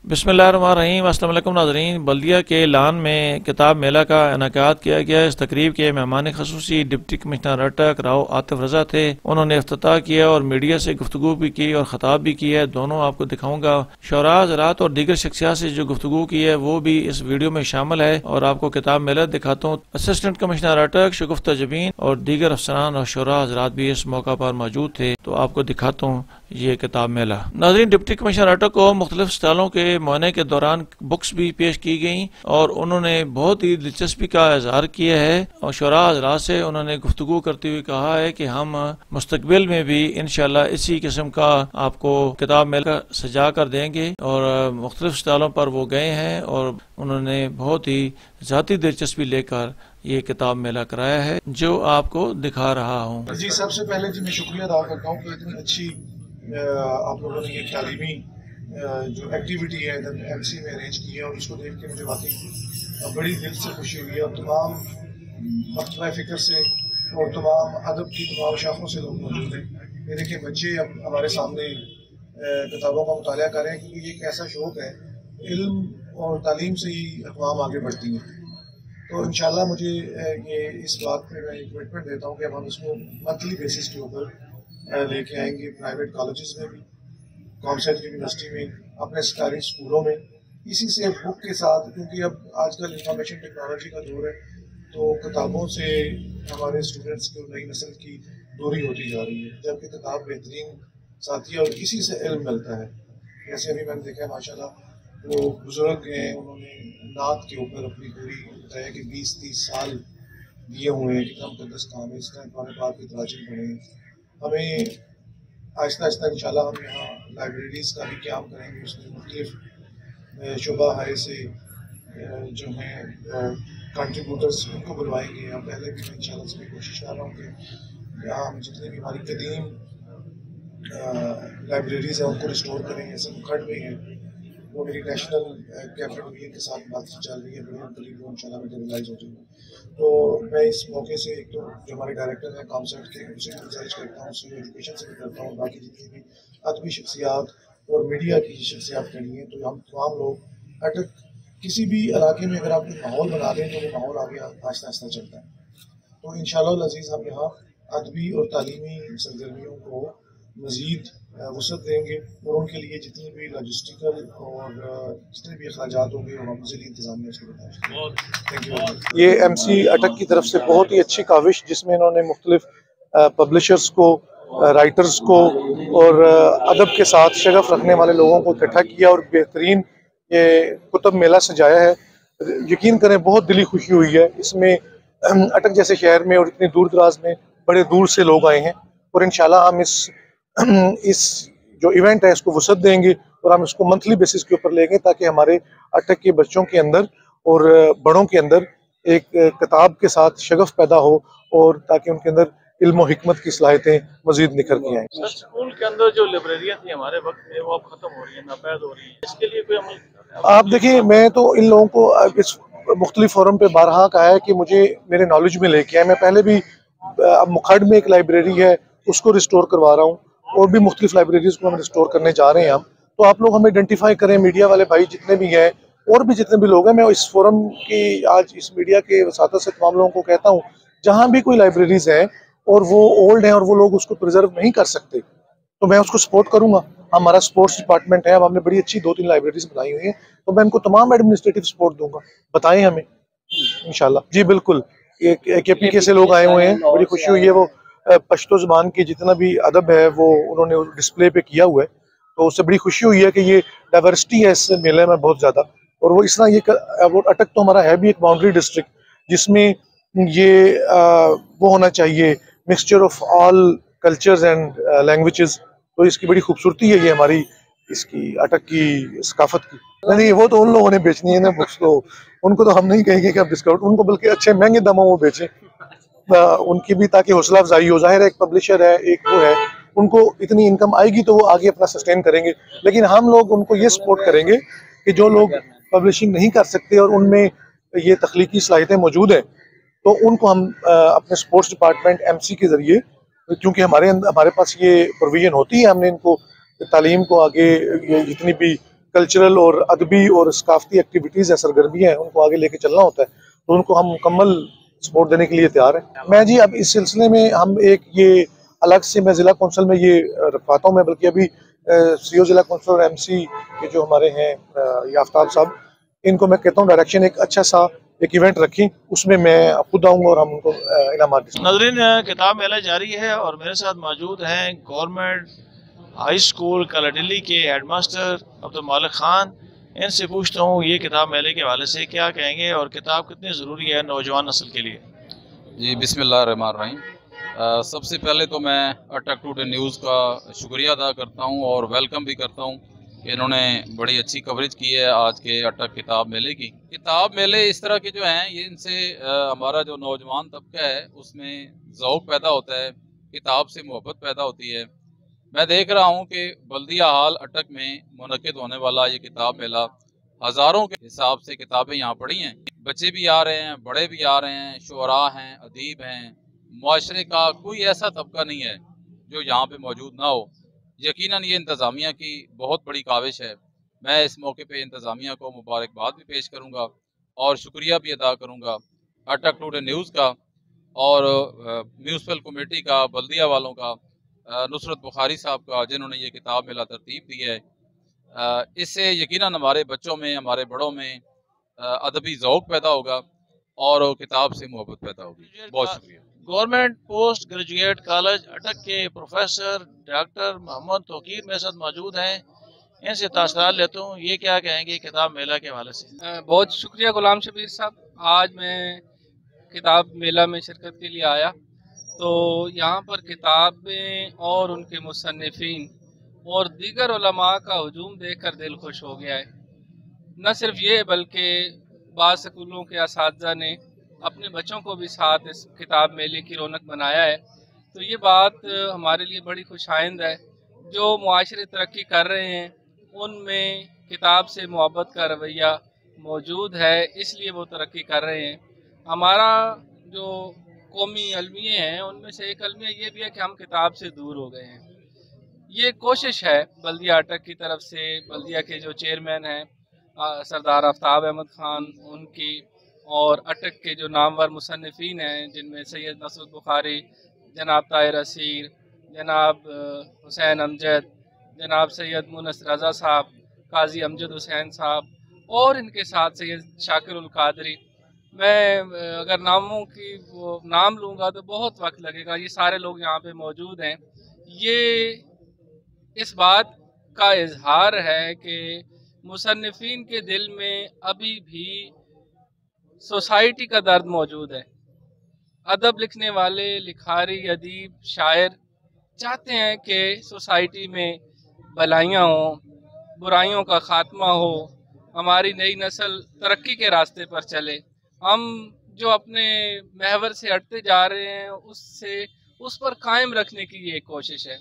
बिस्मिल्लाहिर्रहमानिर्रहीम। अस्सलाम वालेकुम नाज़रीन। बल्दिया के लान में किताब मेला का इनेकाद किया गया। इस तकरीब के मेहमान खसूसी डिप्टी कमिश्नर अटक राव आतिफ रजा थे। उन्होंने इफ्तिताह किया और मीडिया से गुफ्तगू भी की और खिताब भी किया है। दोनों आपको दिखाऊंगा। शोरा हज़रात और दीगर शख्सियात से जो गुफ्तगू की है वो भी इस वीडियो में शामिल है और आपको किताब मेला दिखाता हूँ। असिस्टेंट कमिश्नर अटक शगुफ्ता जबीन और दीगर अफसरान और शोरा हज़रात भी इस मौका पर मौजूद थे, तो आपको दिखाता हूँ ये किताब मेला। नाज़रीन, डिप्टी कमिश्नर अटक को मुख्तलिफ स्टालों के मुआयने के दौरान बुक्स भी पेश की गई और उन्होंने बहुत ही दिलचस्पी का इजहार किया है और शोरा हज़रात से उन्होंने गुफ्तगू करते हुए कहा है कि हम मुस्तकबिल में भी इंशाल्लाह इसी किस्म का आपको किताब मेला सजा कर देंगे। और मुख्तलिफ स्टालों पर वो गए हैं और उन्होंने बहुत ही ज़ाती दिलचस्पी लेकर ये किताब मेला कराया है, जो आपको दिखा रहा हूँ। जी, सबसे पहले जी मैं शुक्रिया अदा करता हूँ कि इतनी अच्छी आप लोगों ने ये तालीमी जो एक्टिविटी है एमसी में अरेंज की है और उसको देख के मुझे वाकई बड़ी दिल से खुशी हुई है। और तमाम मसला फ़िक्र से और तमाम अदब की तमाम शाखों से लोग मौजूद हैं। ये देखिए बच्चे अब हमारे सामने किताबों का मुताला कर रहे हैं, क्योंकि ये एक ऐसा शौक़ है, इल्म और तालीम से ही अक़वाम आगे बढ़ती हैं। तो इंशाल्लाह मुझे ये इस बात पे मैं कमिटमेंट देता हूँ कि अब हम इसको मंथली बेसिस के ऊपर लेके आएंगे, प्राइवेट कॉलेजेस में भी, कॉमर्स यूनिवर्सिटी में, अपने सरकारी स्कूलों में, इसी से बुक के साथ, क्योंकि अब आजकल इंफॉर्मेशन टेक्नोलॉजी का दौर है, तो किताबों से हमारे स्टूडेंट्स को नई नस्ल की दूरी होती जा रही है, जबकि किताब बेहतरीन साथी है और इसी से इल्म मिलता है। जैसे अभी मैंने देखा है माशाल्लाह वो बुजुर्ग हैं, उन्होंने नात के ऊपर अपनी पूरी बताया कि 20-30 साल दिए हुए हैं, कितना मुकद्दस काम है, इस तरह कुरान पाक की तराजीम पढ़े हैं। हमें आहिस्ता आहिस्ता इंशाल्लाह हम यहाँ लाइब्रेरीज़ का भी क़याम करेंगे, उसमें मुख्तलिफ शुबा है से जो हैं कंट्रीब्यूटर्स उनको बुलवाएंगे। हम पहले भी मैं इंशाल्लाह से कोशिश कर रहा हूँ कि यहाँ हम जितने भी हमारी कदीम लाइब्रेरीज़ हैं उनको रिस्टोर करें। ऐसे खड़ में हैं, वो मेरी नेशनल कैबिनेट मीटिंग के साथ बातचीत चल रही है, बड़ी करीब वो इंशाल्लाह मटेरियलाइज हो जाएगी। तो मैं इस मौके से एक तो जो हमारे डायरेक्टर हैं कॉमसेट के, उनसे गुजारिश करता हूँ, उससे एजुकेशन से भी करता हूँ, बाकी जितनी भी अदबी शख्सियात और मीडिया की शख्सियात खड़ी हैं, तो हम तमाम लोग अटक किसी भी इलाके में अगर आप माहौल बना दें तो वो माहौल आगे आहिस्ता आहिस्ता चलता है। तो इंशाअल्लाह अज़ीज़ हम यहाँ अदबी और तालीमी सरगर्मियों को मज़ीद वसअत देंगे और उनके लिए जितनी भी लॉजिस्टिकल और जितने भी अखराजात होंगे वो हम मज़ीद इंतज़ाम में उसको बताएंगे। Thank you. ये एमसी अटक की तरफ से बहुत ही अच्छी काविश, जिसमें इन्होंने मुख्तलिफ पब्लिशर्स को, राइटर्स को और अदब के साथ शगफ रखने वाले लोगों को इकट्ठा किया और बेहतरीन ये कुतुब मेला सजाया है। यकीन करें बहुत दिली खुशी हुई है। इसमें अटक जैसे शहर में और इतनी दूर दराज में बड़े दूर से लोग आए हैं और इंशाल्लाह हम इस जो इवेंट है इसको वसअत देंगे और हम इसको मंथली बेसिस के ऊपर लेंगे, ताकि हमारे अटक के बच्चों के अंदर और बड़ों के अंदर एक किताब के साथ शगफ पैदा हो और ताकि उनके अंदर इल्म और हिकमत की सलाहियतें मजीद निखर के आएँ। स्कूल के अंदर जो लाइब्रेरियाँ थी हमारे वक्त में वो अब खत्म हो रही है, नापैद हो रही है, इसके लिए कोई अमल? आप देखिए, मैं तो इन लोगों को इस मुख्तलिफ फोरम पे बारहा कहा है कि मुझे मेरे नॉलेज में लेके आए। मैं पहले भी अब मुखर्ड में एक लाइब्रेरी है उसको रिस्टोर करवा रहा हूँ और भी मुख्तलिफ लाइब्रेरीज को हम रिस्टोर करने जा रहे हैं। हम तो आप लोग हमें आइडेंटिफाई करें, मीडिया वाले भाई जितने भी हैं और भी जितने भी लोग हैं। मैं इस फोरम की आज इस मीडिया के वसातत से तमाम लोगों को कहता हूँ, जहाँ भी कोई लाइब्रेरीज हैं और वो ओल्ड हैं और वो लोग उसको प्रिजर्व नहीं कर सकते, तो मैं उसको सपोर्ट करूंगा। हमारा स्पोर्ट्स डिपार्टमेंट है, अब हमने बड़ी अच्छी 2-3 लाइब्रेरीज बनाई हुई हैं, तो मैं इनको तमाम एडमिनिस्ट्रेटिव सपोर्ट दूंगा। बताएं हमें इंशाल्लाह। जी बिल्कुल, KPK से लोग आए हुए हैं, बड़ी खुशी हुई है। वो पश्तो ज़बान की जितना भी अदब है वो उन्होंने डिस्प्ले पे किया हुआ है, तो उससे बड़ी खुशी हुई है कि ये डाइवर्सिटी है इस मेले में बहुत ज़्यादा। और वो इस तरह ये वो अटक तो हमारा है भी एक बाउंड्री डिस्ट्रिक्ट, जिसमें ये वो होना चाहिए mixture of all cultures and languages. तो इसकी बड़ी खूबसूरती है ये हमारी इसकी अटक की सकाफत की। नहीं, वो तो उन लोगों ने बेचनी है ना बुक्स, तो उनको तो हम नहीं कहेंगे कि आप डिस्काउंट, उनको बल्कि अच्छे महंगे दामों वो बेचें, उनकी भी ताकि हौसला अफजाई हो। जाहिर है एक पब्लिशर है, एक वो है, उनको इतनी इनकम आएगी तो वो आगे अपना सस्टेन करेंगे। लेकिन हम लोग उनको ये सपोर्ट करेंगे कि जो लोग पब्लिशिंग नहीं कर सकते और उनमें ये तख्लीकी सलाहियतें मौजूद हैं, तो उनको हम अपने स्पोर्ट्स डिपार्टमेंट MC के जरिए, क्योंकि हमारे पास ये प्रोविजन होती है, हमने इनको तालीम को आगे ये जितनी भी कल्चरल और अदबी और सकाफती एक्टिविटीज़ है, सरगर्मियाँ हैं, उनको आगे लेके चलना होता है, तो उनको हम मुकम्मल सपोर्ट देने के लिए तैयार हैं। मैं जी अब इस सिलसिले में हम एक ये अलग से मैं ज़िला कौंसिल में ये रखवाता हूँ मैं, बल्कि अभी सीओ ज़िला कौंसिल और MC के जो हमारे हैं याफ्ताब साहब, इनको मैं कहता हूँ डायरेक्शन एक अच्छा सा एक इवेंट रखी, उसमें मैं खुद आऊँगा और हम उनको इनाम देंगे। नाज़रीन, किताब मेला जारी है और मेरे साथ मौजूद हैं गवर्नमेंट हाई स्कूल कलाडिली के हेडमास्टर अब्दुल मालिक खान। इनसे पूछता हूँ ये किताब मेले के हवाले से क्या कहेंगे और किताब कितनी ज़रूरी है नौजवान नस्ल के लिए। जी बिस्मिल्लाहिर्रहमानिर्रहीम। सबसे पहले तो मैं अटक टुडे न्यूज़ का शुक्रिया अदा करता हूँ और वेलकम भी करता हूँ कि इन्होंने बड़ी अच्छी कवरेज की है आज के अटक किताब मेले की। किताब मेले इस तरह के जो हैं ये इनसे हमारा जो नौजवान तबका है उसमें ज़ौक़ पैदा होता है, किताब से मोहब्बत पैदा होती है। मैं देख रहा हूँ कि बल्दिया हाल अटक में मुनक़िद होने वाला ये किताब मेला हज़ारों के हिसाब से किताबें यहाँ पढ़ी हैं। बच्चे भी आ रहे हैं, बड़े भी आ रहे हैं, शुअरा हैं, अदीब हैं, मुआशरे का कोई ऐसा तबका नहीं है जो यहाँ पे मौजूद ना हो। यकीनन ये इंतज़ामिया की बहुत बड़ी काविश है। मैं इस मौके पे इंतज़ामिया को मुबारकबाद भी पेश करूँगा और शुक्रिया भी अदा करूँगा अटक टुडे न्यूज़ का और म्यूनसिपल कमेटी का, बल्दिया वालों का, नुसरत बुखारी साहब का, जिन्होंने ये किताब मेला तरतीब दी है। इससे यकीनन हमारे बच्चों में, हमारे बड़ों में अदबी ज़ौक़ पैदा होगा और किताब से मोहब्बत पैदा होगी। बहुत शुक्रिया। गवर्नमेंट पोस्ट ग्रेजुएट कॉलेज अटक के प्रोफेसर डॉक्टर मोहम्मद तौकीर मेरे साथ मौजूद हैं, इनसे तासरात लेता हूँ, ये क्या कहेंगे किताब मेला के हवाले से। बहुत शुक्रिया गुलाम शबीर साहब। आज मैं किताब मेला में शिरकत के लिए आया तो यहाँ पर किताबें और उनके मुसन्निफीन और दीगर उलमा का हुजूम देखकर दिल खुश हो गया है। न सिर्फ ये बल्कि बाद स्कूलों के असातिज़ा ने अपने बच्चों को भी साथ इस किताब मेले की रौनक बनाया है, तो ये बात हमारे लिए बड़ी खुशाइंद है। जो मुआशरे तरक्की कर रहे हैं उनमें किताब से मोहब्बत का रवैया मौजूद है, इसलिए वो तरक्की कर रहे हैं। हमारा जो कौमी अलमिये हैं उनमें से एक अलमिया ये भी है कि हम किताब से दूर हो गए हैं। ये कोशिश है बल्दिया अटक की तरफ से, बल्दिया के जो चेयरमैन हैं सरदार आफ्ताब अहमद ख़ान उनकी, और अटक के जो नामवर मुसन्निफ़ीन हैं जिनमें सैयद नसरुत बुखारी, जनाब ताहिर असीर, जनाब हुसैन अमजद, जनाब सैयद मुनस रज़ा साहब, काजी अमजद हुसैन साहब और इनके साथ सैयद शाकिर उल कादरी। मैं अगर नामों की वो नाम लूँगा तो बहुत वक्त लगेगा। ये सारे लोग यहाँ पे मौजूद हैं। ये इस बात का इजहार है कि मुसन्निफीन के दिल में अभी भी सोसाइटी का दर्द मौजूद है। अदब लिखने वाले, लिखारी, अदीब, शायर चाहते हैं कि सोसाइटी में भलाइयाँ हों, बुराइयों का खात्मा हो, हमारी नई नस्ल तरक्की के रास्ते पर चले। हम जो अपने महवर से हटते जा रहे हैं उस पर कायम रखने की ये कोशिश है।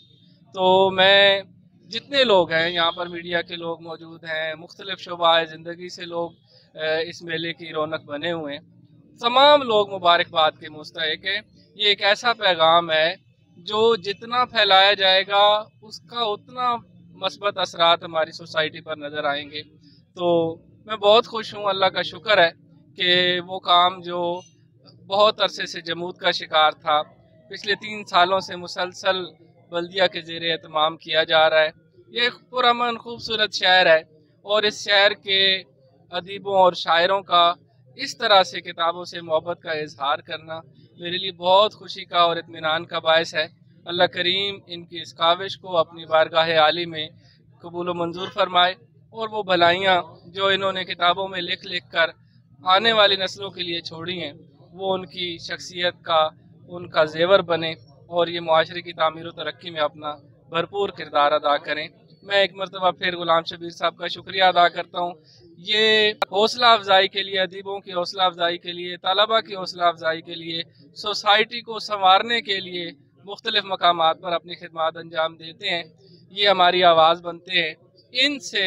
तो मैं जितने लोग हैं यहाँ पर, मीडिया के लोग मौजूद हैं, मुख्तलिफ शोबाए ज़िंदगी से लोग इस मेले की रौनक बने हुए हैं, तमाम लोग मुबारकबाद के मुस्तहिक हैं। ये एक ऐसा पैगाम है जो जितना फैलाया जाएगा उसका उतना मस्बत असरात हमारी सोसाइटी पर नज़र आएंगे। तो मैं बहुत खुश हूँ, अल्लाह का शुक्र है कि वो काम जो बहुत अरसे से जमूद का शिकार था, पिछले 3 सालों से मुसलसल बल्दिया के ज़ेरे एहतमाम किया जा रहा है। ये एक पुरअमन खूबसूरत शहर है और इस शहर के अदीबों और शायरों का इस तरह से किताबों से मोहब्बत का इजहार करना मेरे लिए बहुत खुशी का और इत्मीनान का बायस है। अल्लाह करीम इनकी इस काविश को अपनी बारगाह आली में कबूल व मंजूर फरमाए और वो भलाइयाँ जो इन्होंने किताबों में लिख लिख कर आने वाली नस्लों के लिए छोड़ी हैं वो उनकी शख्सियत का, उनका जेवर बने और ये मुआशरे की तामीर व तरक्की में अपना भरपूर किरदार अदा करें। मैं एक मरतबा फिर गुलाम शबीर साहब का शुक्रिया अदा करता हूँ। ये हौसला अफजाई के लिए, अदीबों की हौसला अफजाई के लिए, तलबा की हौसला अफजाई के लिए, सोसाइटी को संवारने के लिए मुख्तलिफ मकामात पर अपनी खिदमत अंजाम देते हैं। ये हमारी आवाज़ बनते हैं, इनसे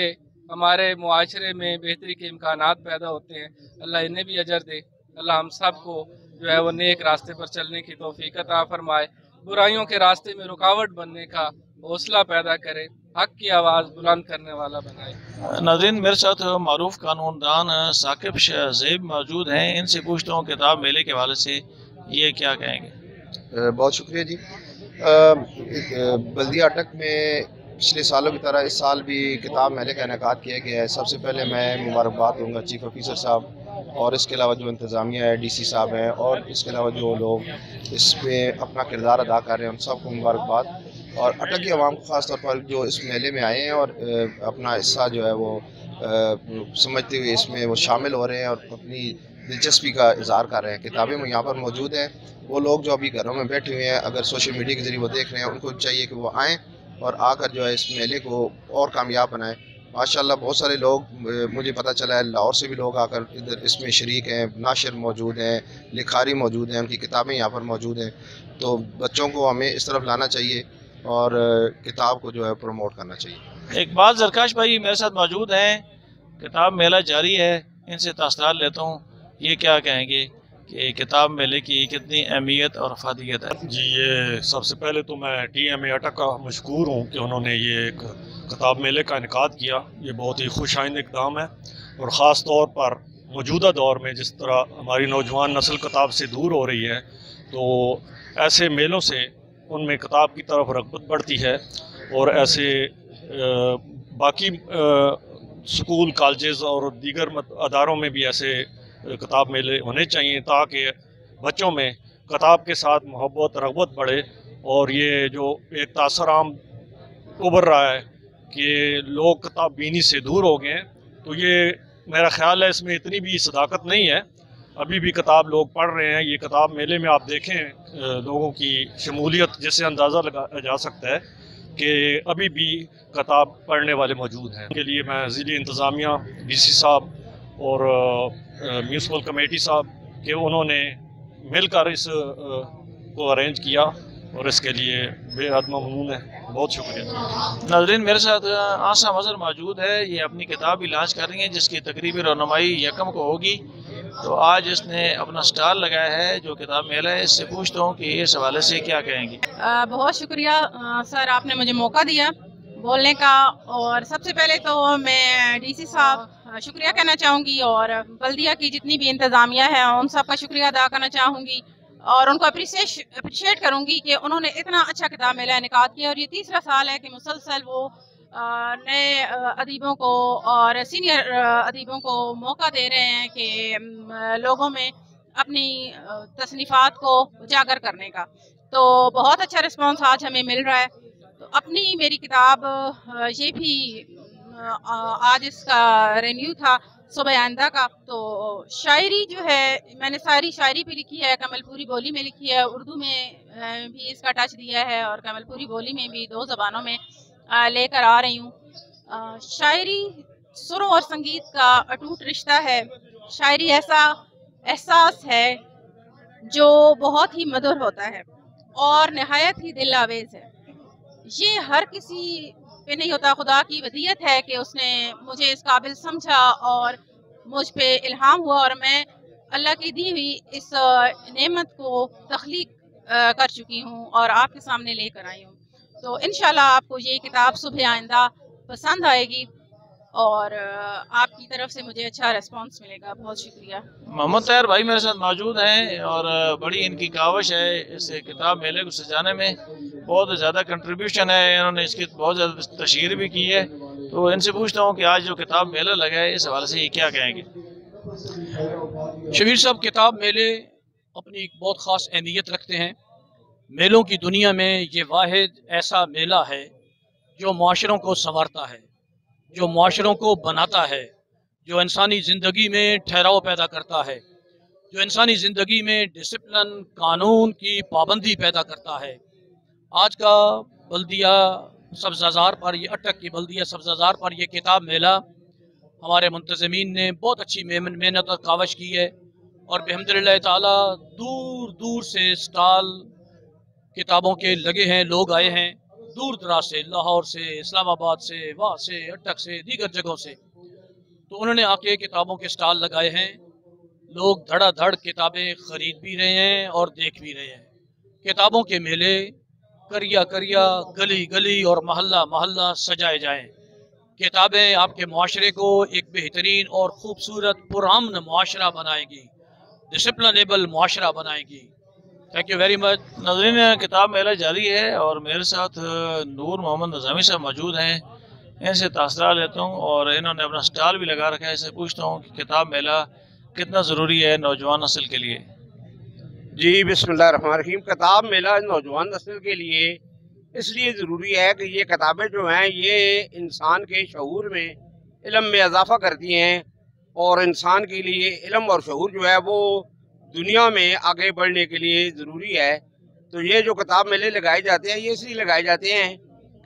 हमारे मुआशरे में बेहतरी के इम्कानात पैदा होते हैं। अल्लाह इन्हें भी अजर दे। अल्लाह हम सब को जो है वो नेक रास्ते पर चलने की तौफीक अता फरमाए, बुराइयों के रास्ते में रुकावट बनने का हौसला पैदा करे, हक की आवाज़ बुलंद करने वाला बनाए। नाज़रीन, मेरे साथ मारूफ कानूनदान साकिब शहज़ेब मौजूद हैं। इनसे पूछता हूँ किताब मेले के हवाले से ये क्या कहेंगे। बहुत शुक्रिया जी। बल्दिया अटक में पिछले सालों की तरह इस साल भी किताब मेले का इनेकाद किया गया है। सबसे पहले मैं मुबारकबाद दूंगा चीफ ऑफिसर साहब और इसके अलावा जो इंतज़ामिया है, डीसी साहब हैं, और इसके अलावा जो लोग इसमें अपना किरदार अदा कर रहे हैं उन सबको मुबारकबाद। और अटक की आवाम को ख़ास तौर पर जो इस मेले में आए हैं और अपना हिस्सा जो है वो समझते हुए इसमें वो शामिल हो रहे हैं और अपनी दिलचस्पी का इजहार कर रहे हैं। किताबें यहाँ पर मौजूद हैं। वो लोग जो अभी घरों में बैठे हुए हैं, अगर सोशल मीडिया के ज़रिए वो देख रहे हैं, उनको चाहिए कि वो आएँ और आकर जो है इस मेले को और कामयाब बनाएं। माशाल्लाह बहुत सारे लोग, मुझे पता चला है लाहौर से भी लोग आकर इधर इसमें शरीक हैं। नाशिर मौजूद हैं, लिखारी मौजूद हैं, उनकी किताबें यहाँ पर मौजूद हैं। तो बच्चों को हमें इस तरफ लाना चाहिए और किताब को जो है प्रमोट करना चाहिए। एक बात ज़रकाश भाई मेरे साथ मौजूद हैं, किताब मेला जारी है, इनसे तासरात लेता हूँ, ये क्या कहेंगे कि किताब मेले की कितनी अहमियत और अफादियत है। जी, ये सबसे पहले तो मैं TMA अटक का मशकूर हूँ कि उन्होंने ये एक किताब मेले का इनेकाद किया। ये बहुत ही खुश आइंद इक़दाम है और ख़ास तौर पर मौजूदा दौर में जिस तरह हमारी नौजवान नस्ल किताब से दूर हो रही है, तो ऐसे मेलों से उनमें किताब की तरफ रग़बत बढ़ती है और ऐसे बाकी स्कूल, कॉलेजेस और दीगर अदारों में भी ऐसे किताब मेले होने चाहिए ताकि बच्चों में किताब के साथ मोहब्बत, रग़बत बढ़े। और ये जो एक तासर आम उभर रहा है कि लोग किताब बीनी से दूर हो गए हैं, तो ये मेरा ख्याल है इसमें इतनी भी सदाकत नहीं है। अभी भी किताब लोग पढ़ रहे हैं। ये किताब मेले में आप देखें लोगों की शमूलियत, जिससे अंदाज़ा लगाया जा सकता है कि अभी भी किताब पढ़ने वाले मौजूद हैं। के लिए मैं ज़िली इंतज़ामिया, DC साहब और म्यूनसिपल कमेटी साहब के उन्होंने मिलकर इस को अरेंज किया और इसके लिए बेहद ममनून है। बहुत शुक्रिया। नाज़रीन, मेरे साथ आसा मज़र मौजूद है। ये अपनी किताब भी लॉन्च कर रही हैं जिसकी तकरीबी रौनमाई 1 को होगी। तो आज इसने अपना स्टॉल लगाया है जो किताब मेला है। इससे पूछता हूँ कि इस हवाले से क्या कहेंगी। बहुत शुक्रिया सर, आपने मुझे मौका दिया बोलने का। और सबसे पहले तो मैं DC साहब शुक्रिया कहना चाहूँगी और बल्दिया की जितनी भी इंतज़ामिया है उन सब का शुक्रिया अदा करना चाहूँगी और उनको अप्रिशिएट करूँगी कि उन्होंने इतना अच्छा किताब मेला इनेकाद किया। और ये तीसरा साल है कि मुसलसल वो नए अदीबों को और सीनियर अदीबों को मौका दे रहे हैं कि लोगों में अपनी तसनीफ़ात को उजागर करने का। तो बहुत अच्छा रिस्पांस आज हमें मिल रहा है। तो अपनी मेरी किताब ये भी आज इसका रिन्यू था सुबह आइंदा का। तो शायरी जो है मैंने सारी शायरी भी लिखी है, कमलपुरी बोली में लिखी है, उर्दू में भी इसका टच दिया है और कमलपुरी बोली में भी 2 ज़बानों में लेकर आ रही हूँ। शायरी सुरों और संगीत का अटूट रिश्ता है। शायरी ऐसा एहसास है जो बहुत ही मधुर होता है और नहायत ही दिल आवेज़ है। ये हर किसी पे नहीं होता। खुदा की वदीयत है कि उसने मुझे इस काबिल समझा और मुझ पे इल्हाम हुआ और मैं अल्लाह की दी हुई इस नेमत को तख्लीक कर चुकी हूँ और आपके सामने लेकर आई हूँ। तो इंशाल्लाह आपको ये किताब सुबह आइंदा पसंद आएगी और आपकी तरफ से मुझे अच्छा रिस्पांस मिलेगा। बहुत शुक्रिया। मोहम्मद तैयार भाई मेरे साथ मौजूद हैं और बड़ी इनकी काविश है इस किताब मेले को सजाने में। बहुत ज़्यादा कंट्रीब्यूशन है, इन्होंने इसकी बहुत ज़्यादा तशहीर भी की है। तो इनसे पूछता हूँ कि आज जो किताब मेला लगा है इस हवाले से ये क्या कहेंगे। शबीर साहब, किताब मेले अपनी एक बहुत ख़ास अहमियत रखते हैं। मेलों की दुनिया में ये वाहिद ऐसा मेला है जो मुआशरों को संवारता है, जो मुआशरों को बनाता है, जो इंसानी ज़िंदगी में ठहराव पैदा करता है, जो इंसानी ज़िंदगी में डिसिप्लिन, कानून की पाबंदी पैदा करता है। आज का बल्दिया सब्ज़ाज़ार पर, ये अटक की बल्दिया सब्ज़ाज़ार पर ये किताब मेला हमारे मुंतज़मीन ने बहुत अच्छी मेहनत और कावश की है और बिहम्दिल्लाह ताला दूर दूर से स्टॉल किताबों के लगे हैं। लोग आए हैं दूर दराज से, लाहौर से, इस्लामाबाद से, वहाँ से, अटक से, दीगर जगहों से। तो उन्होंने आके किताबों के स्टॉल लगाए हैं। लोग धड़ाधड़ किताबें ख़रीद भी रहे हैं और देख भी रहे हैं। किताबों के मेले करिया करिया, गली गली और मोहल्ला मोहल्ला सजाए जाएं। किताबें आपके माशरे को एक बेहतरीन और ख़ूबसूरत पुरअमन माशरा बनाएगी, डिसिप्लिनेबल माशरा बनाएगी। Thank you very much. नाज़रीन, किताब मेला जारी है और मेरे साथ नूर मोहम्मद नज़ामी साहब मौजूद हैं। इनसे तासरा लेता हूँ और इन्होंने अपना स्टॉल भी लगा रखा है। इससे पूछता हूँ कि किताब मेला कितना ज़रूरी है नौजवान नस्ल के लिए। जी बिस्मिल्लाहिर्रहमानिर्रहीम। किताब मेला नौजवान नस्ल के लिए इसलिए ज़रूरी है कि ये किताबें जो हैं ये इंसान के शऊर में, इल्म में इजाफ़ा करती हैं और इंसान के लिए इल्म और शऊर जो है वो दुनिया में आगे बढ़ने के लिए ज़रूरी है। तो ये जो किताब मेले लगाए जाते हैं ये इसलिए लगाए जाते हैं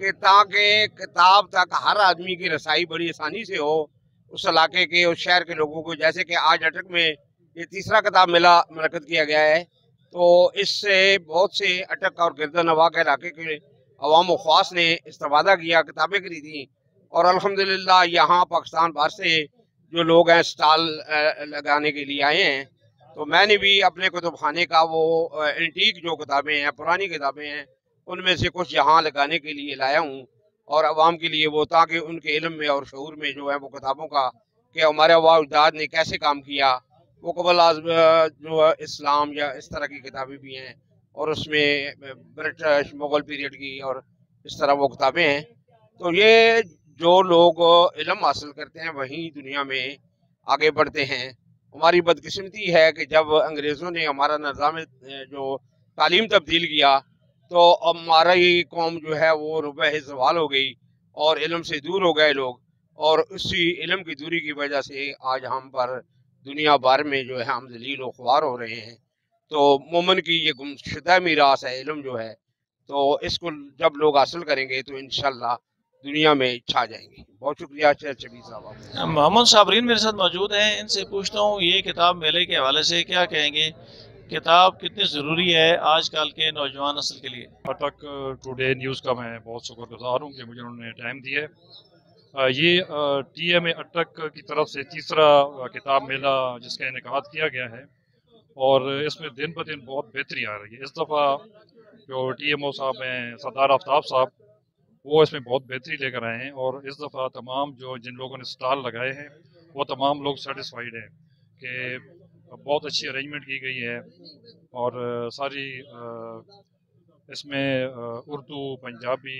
कि ताकि किताब तक हर आदमी की रसाई बड़ी आसानी से हो, उस इलाके के, उस शहर के लोगों को। जैसे कि आज अटक में ये तीसरा किताब मेला मुनक़्क़द किया गया है, तो इससे बहुत से अटक और गिरदनवा के इलाके के अवाम व ख़वास ने इस्तेफ़ादा किया, किताबें खरीदी और अल्हम्दुलिल्लाह यहाँ पाकिस्तान बाहर से जो लोग हैं स्टॉल लगाने के लिए आए हैं। तो मैंने भी अपने कुतुब खाने का वो एंटीक जो किताबें हैं, पुरानी किताबें हैं, उनमें से कुछ यहाँ लगाने के लिए लाया हूँ और अवाम के लिए वो, ताकि उनके इल्म में और शऊर में जो है वो किताबों का कि हमारे आबा अजदाद ने कैसे काम किया, वो कबल जो है इस्लाम या इस तरह की किताबें भी हैं और उसमें ब्रिटिश मुग़ल पीरियड की और इस तरह वो किताबें हैं। तो ये जो लोग इल्म हासिल करते हैं वहीं दुनिया में आगे बढ़ते हैं। हमारी बदकिस्मती है कि जब अंग्रेज़ों ने हमारा निज़ाम जो तालीम तब्दील किया तो हमारी कौम जो है वो रुबह ज़वाल हो गई और इल्म से दूर हो गए लोग, और उसी इल्म की दूरी की वजह से आज हम पर दुनिया भर में जो है हम ज़लील व ख्वार हो रहे हैं। तो मोमिन की ये गुमशुदा मीरास है इल्म जो है, तो इसको जब लोग हासिल करेंगे तो इंशाअल्लाह दुनिया में छा जाएंगे। बहुत शुक्रिया शबीर साहब। मोहम्मद साबरीन मेरे साथ मौजूद हैं, इनसे पूछता हूँ ये किताब मेले के हवाले से क्या कहेंगे, किताब कितनी ज़रूरी है आजकल के नौजवान नस्ल के लिए। अटक टुडे न्यूज़ का मैं बहुत शुक्रगुजार हूँ कि मुझे उन्होंने टाइम दिया है। ये TMA अटक की तरफ से तीसरा किताब मेला जिसका इनेकाद किया गया है और इसमें दिन ब दिन बहुत बेहतरी आ रही है। इस दफ़ा जो TMO साहब हैं, सरदार आफ्ताब साहब, वो इसमें बहुत बेहतरी लेकर आए हैं और इस दफ़ा तमाम जिन लोगों ने स्टॉल लगाए हैं वो तमाम लोग सेटिस्फाइड हैं कि बहुत अच्छी अरेंजमेंट की गई है और सारी इसमें उर्दू, पंजाबी,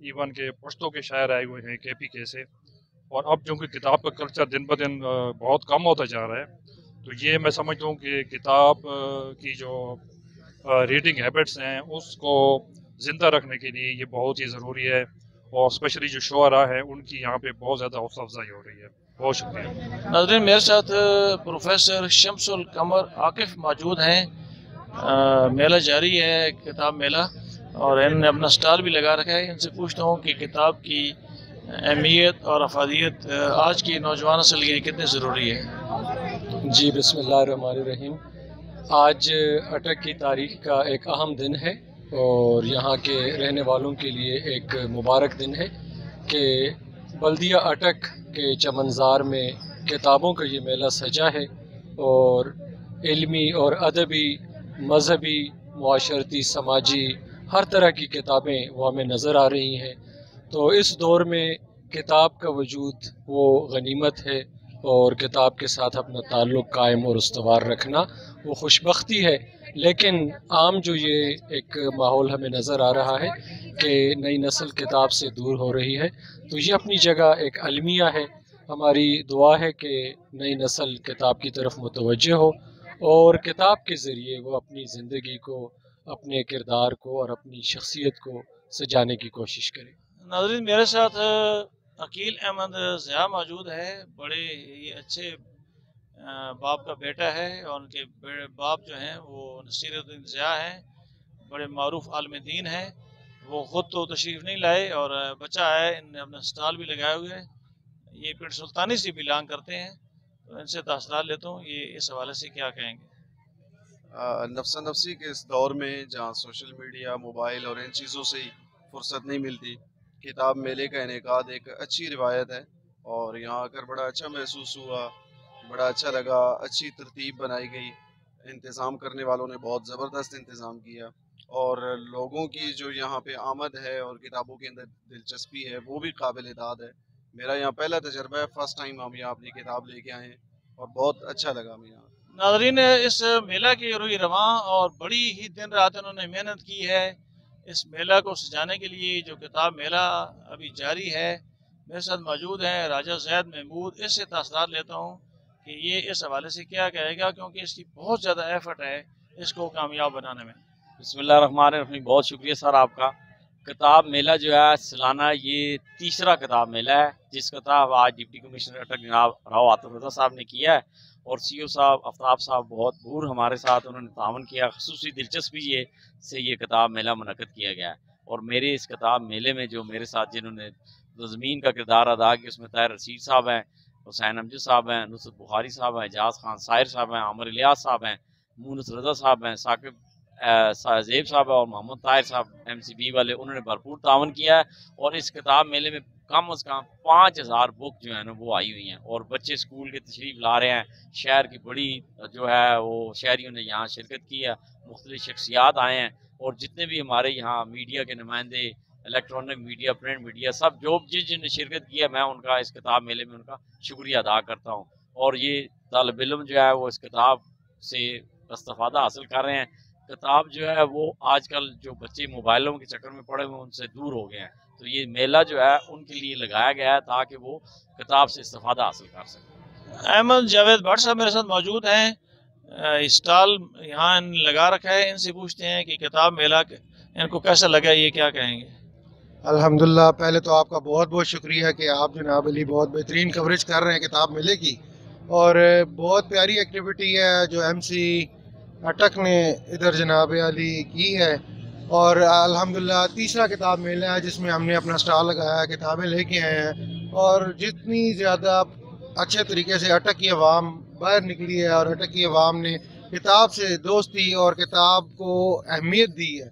इवन के पश्तो के शायर आए हुए हैं KPK से। और अब जो कि किताब का कल्चर दिन ब दिन बहुत कम होता जा रहा है, तो ये मैं समझता हूँ कि किताब की जो रीडिंग हैबिट्स हैं उसको ज़िंदा रखने के लिए ये बहुत ही ज़रूरी है और स्पेशली जो शुअरा है उनकी यहाँ पे बहुत ज़्यादा हौसला अफजाई हो रही है। बहुत शुक्रिया। नाज़रीन, मेरे साथ प्रोफेसर शम्सुल कमर आकिफ मौजूद हैं। मेला जारी है, किताब मेला, और इन्होंने अपना स्टॉल भी लगा रखा है। इनसे पूछता हूँ कि किताब की अहमियत और अफादियत आज की नौजवान नस्ल के लिए कितनी ज़रूरी है। जी बिस्मिल्लाहिर्रहमानिर्रहीम। आज अटक की तारीख़ का एक अहम दिन है और यहाँ के रहने वालों के लिए एक मुबारक दिन है कि बल्दिया अटक के चमनज़ार में किताबों का ये मेला सजा है और इल्मी और अदबी, मज़हबी, मुआशरती, समाजी हर तरह की किताबें वहाँ में नज़र आ रही हैं। तो इस दौर में किताब का वजूद वो गनीमत है और किताब के साथ अपना ताल्लुक़ कायम और उस्तवार रखना वो खुशबख्ती है। लेकिन आम जो ये एक माहौल हमें नज़र आ रहा है कि नई नस्ल किताब से दूर हो रही है, तो ये अपनी जगह एक अलमिया है। हमारी दुआ है कि नई नस्ल किताब की तरफ मुतवज्जह हो और किताब के ज़रिए वो अपनी ज़िंदगी को, अपने किरदार को और अपनी शख्सियत को सजाने की कोशिश करे। नाज़रीन, मेरे साथ अकील अहमद ज़िया मौजूद है। बड़े ही अच्छे बाप का बेटा है और उनके बाप जो हैं वो नसीरुद्दीन ज़िया हैं, बड़े मारूफ आलिम दीन हैं। वो ख़ुद तो तशरीफ़ नहीं लाए और बच्चा है, इन्होंने अपना स्टॉल भी लगाए हुए हैं। ये पिंड सुल्तानी से बिलोंग करते हैं, तो इनसे तासरात लेता हूँ, ये इस हवाले से क्या कहेंगे। नफ्सा नफसी के इस दौर में जहाँ सोशल मीडिया, मोबाइल और इन चीज़ों से ही फुर्सत नहीं मिलती, किताब मेले का इनेकाद एक अच्छी रिवायत है और यहाँ आकर बड़ा अच्छा महसूस हुआ, बड़ा अच्छा लगा। अच्छी तरतीब बनाई गई, इंतज़ाम करने वालों ने बहुत ज़बरदस्त इंतज़ाम किया और लोगों की जो यहाँ पे आमद है और किताबों के अंदर दिलचस्पी है वो भी काबिल दाद है। मेरा यहाँ पहला तजर्बा है, फर्स्ट टाइम हम यहाँ अपनी किताब लेके आए हैं और बहुत अच्छा लगा हमें यहाँ। नाज़रीन, इस मेला की रूई रवां और बड़ी ही दिन रात उन्होंने मेहनत की है इस मेला को सजाने के लिए। जो किताब मेला अभी जारी है, मेरे साथ मौजूद हैं राजा ज़ैद महमूद। इससे तासरात लेता हूँ कि ये इस हवाले से क्या कहेगा, क्योंकि इसकी बहुत ज़्यादा एफर्ट है इसको कामयाब बनाने में। बिस्मिल्लाहिर्रहमानिर्रहीम, बहुत शुक्रिया सर आपका। किताब मेला जो है सालाना ये तीसरा किताब मेला है, जिस किताब आज डिप्टी कमिश्नर अटक जनाब राव आतिफ रज़ा साहब ने किया है और CO साहब आफ्ताब साहब बहुत दूर हमारे साथ उन्होंने तावन किया। खसूसी दिलचस्पी से ये किताब मेला मुनक़्क़द किया गया है और मेरे इस किताब मेले में जो मेरे साथ जिन्होंने ज़मीन का किरदार अदा किया उसमें ताहिर रशीद साहब हैं, हुसैन अमजद साहब हैं, नुसरत बुखारी साहब हैं, एजाज खान साहिर साहब हैं, आमिर इलियास साहब हैं, मूनस रज़ा साहब हैं, साकिब ज़ेब साहब और मोहम्मद ताहिर साहब MCB वाले, उन्होंने भरपूर तावन किया है। और इस किताब मेले में कम अज़ कम 5000 बुक जो है ना वो आई हुई हैं और बच्चे स्कूल के तशरीफ़ ला रहे हैं। शहर की बड़ी जो है वो शहरियों ने यहाँ शिरकत की है, मुख्तलिफ़ शख्सियात आए हैं और जितने भी हमारे यहाँ मीडिया के नुमाइंदे, इलेक्ट्रॉनिक मीडिया, प्रिंट मीडिया, सब जो जिन्होंने शिरकत की है, मैं उनका इस किताब मेले में उनका शुक्रिया अदा करता हूँ। और ये तालिब इल्म जो है वो इस किताब से इस्तिफ़ादा हासिल कर रहे हैं। किताब जो है वो आजकल जो बच्चे मोबाइलों के चक्कर में पड़े हुए उनसे दूर हो गए हैं, तो ये मेला जो है उनके लिए लगाया गया है ताकि वो किताब से इस्तिफ़ादा हासिल कर सकें। अहमद जावेद भट्ट साहब मेरे साथ मौजूद हैं। स्टॉल यहाँ लगा रखा है, इनसे पूछते हैं कि किताब मेला इनको कैसा लगा, ये क्या कहेंगे। अल्हम्दुलिल्लाह, पहले तो आपका बहुत बहुत शुक्रिया कि आप जनाब अली बहुत बेहतरीन कवरेज कर रहे हैं किताब मेले की और बहुत प्यारी एक्टिविटी है जो MC अटक ने इधर जनाब अली की है। और अल्हम्दुलिल्लाह तीसरा किताब मेला है जिसमें हमने अपना स्टॉल लगाया है, किताबें लेके आए हैं और जितनी ज़्यादा अच्छे तरीके से अटक की अवाम बाहर निकली है और अटक की अवाम ने किताब से दोस्ती और किताब को अहमियत दी है,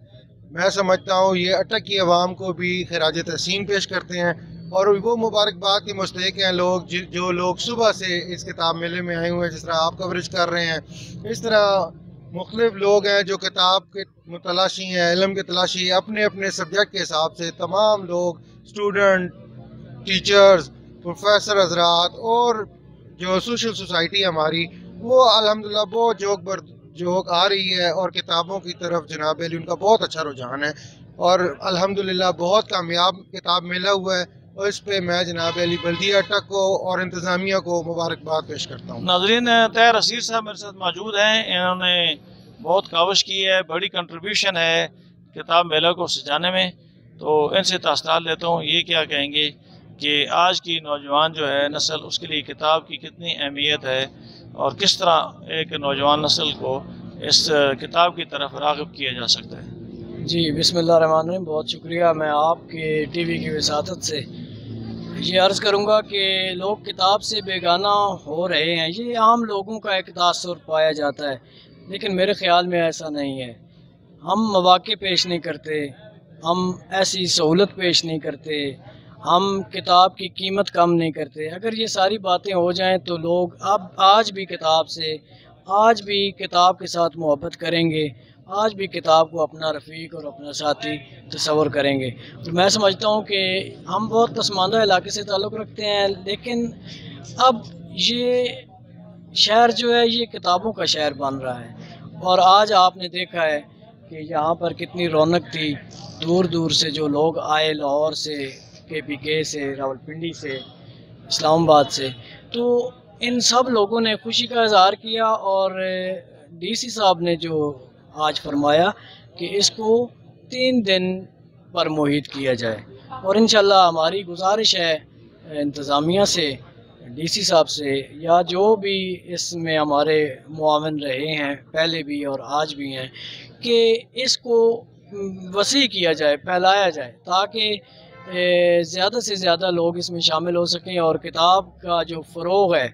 मैं समझता हूँ ये अटक की अवाम को भी खिराज तहसीन पेश करते हैं। और वो मुबारकबाद के मुस्तहिक हैं लोग जो लोग सुबह से इस किताब मेले में आए हुए हैं, जिस तरह आप कवरेज कर रहे हैं। इस तरह मुख्तलिफ लोग हैं जो किताब के मुतलाशी हैं, इल्म के तलाशी अपने अपने सब्जेक्ट के हिसाब से तमाम लोग, स्टूडेंट, टीचर्स, प्रोफेसर हजरात और जो सोशल सोसाइटी हमारी, वो अल्हम्दुलिल्लाह बहुत जोक आ रही है और किताबों की तरफ जनाब अली उनका बहुत अच्छा रुझान है और अल्हम्दुलिल्लाह बहुत कामयाब किताब मेला हुआ है और इस पे मैं जनाब अली बल्दिया अटक को और इंतज़ामिया को मुबारकबाद पेश करता हूँ। नाज़रीन, ताहिर रशीद साहब मेरे साथ मौजूद हैं, इन्होंने बहुत काविश की है, बड़ी कंट्रीब्यूशन है किताब मेला को सजाने में, तो इनसे तासरात लेता हूँ। ये क्या कहेंगे कि आज की नौजवान जो है नस्ल, उसके लिए किताब की कितनी अहमियत है और किस तरह एक नौजवान नस्ल को इस किताब की तरफ राग़िब किया जा सकता है। जी बिस्मिल्लाहिर्रहमानिर्रहीम, बहुत शुक्रिया। मैं आपके TV की वसातत से ये अर्ज़ करूँगा कि लोग किताब से बेगाना हो रहे हैं, ये आम लोगों का एक तासुर पाया जाता है, लेकिन मेरे ख़्याल में ऐसा नहीं है। हम मौक़े पेश नहीं करते, हम ऐसी सहूलत पेश नहीं करते, हम किताब की कीमत कम नहीं करते। अगर ये सारी बातें हो जाएं तो लोग अब आज भी किताब के साथ मोहब्बत करेंगे, आज भी किताब को अपना रफ़ीक और अपना साथी तस्वर करेंगे। तो मैं समझता हूँ कि हम बहुत पसमानदा इलाके से ताल्लुक़ रखते हैं, लेकिन अब ये शहर जो है ये किताबों का शहर बन रहा है और आज आपने देखा है कि यहाँ पर कितनी रौनक थी। दूर दूर से जो लोग आए, लाहौर से, KPK से, रावलपिंडी से, इस्लामाबाद से, तो इन सब लोगों ने खुशी का इज़हार किया और DC साहब ने जो आज फरमाया कि इसको 3 दिन पर मुहित किया जाए और इंशाल्लाह हमारी गुजारिश है इंतज़ामिया से, DC साहब से या जो भी इसमें हमारे मुआविन रहे हैं पहले भी और आज भी हैं, कि इसको वसी किया जाए, फैलाया जाए, ताकि ज़्यादा से ज़्यादा लोग इसमें शामिल हो सकें और किताब का जो फ़रोग़ है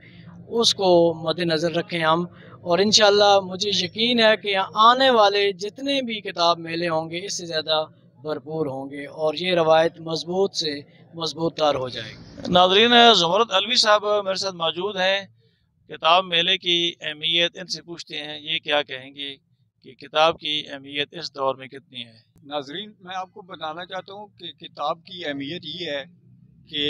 उसको मद्देनज़र रखें हम। और इंशाल्लाह मुझे यकीन है कि आने वाले जितने भी किताब मेले होंगे इससे ज़्यादा भरपूर होंगे और ये रवायत मजबूत से मजबूत तार हो जाएगी। नाज़रीन, ज़ुमरत अलवी साहब मेरे साथ मौजूद हैं, किताब मेले की अहमियत इनसे पूछते हैं, ये क्या कहेंगे कि किताब की अहमियत इस दौर में कितनी है। नाजरीन, मैं आपको बताना चाहता हूँ कि किताब की अहमियत ये है कि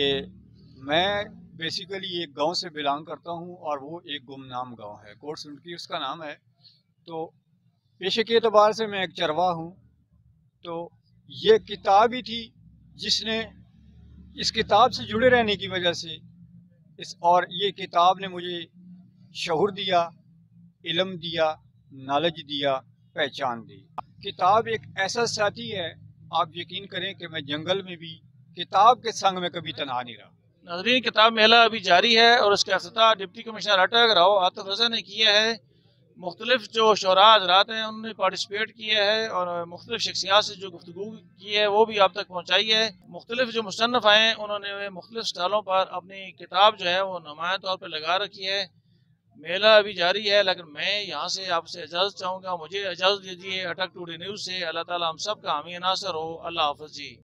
मैं बेसिकली एक गांव से बिलोंग करता हूँ और वो एक गुमनाम गांव है, कोट सुंदकी उसका नाम है। तो पेशे के एतबार से मैं एक चरवाहा हूँ। तो ये किताब ही थी जिसने इस किताब से जुड़े रहने की वजह से और ये किताब ने मुझे शऊर दिया, इल्म दिया, नॉलेज दिया, पहचान दी। किताब एक ऐसा साथी है, आप यकीन करें कि मैं जंगल में भी किताब के संग में कभी तन्हा नहीं रहा। नाज़रीन, किताब मेला अभी जारी है और इसका अफ्ताह डिप्टी कमिश्नर अटक राव आतिफ रज़ा ने किया है। मुख्तलिफ जो शोरा हज़रात हैं उन्होंने पार्टिसिपेट किया है और मुख्तलिफ शख्सियात से जो गुफ्तगू की है वो भी आप तक पहुँचाई है। मुख्तलिफ जो मुसन्नफ़ हैं उन्होंने मुख्तलिफ स्टालों पर अपनी किताब जो है वो नुमाया तौर पर लगा रखी है। मेला अभी जारी है, लेकिन मैं यहाँ से आपसे इजाज़त चाहूँगा। मुझे इजाज़त दीजिए। अटक टुडे न्यूज़ से अल्लाह ताला हम सब का हामी नासर हो। अल्लाह हाफ़िज़ जी।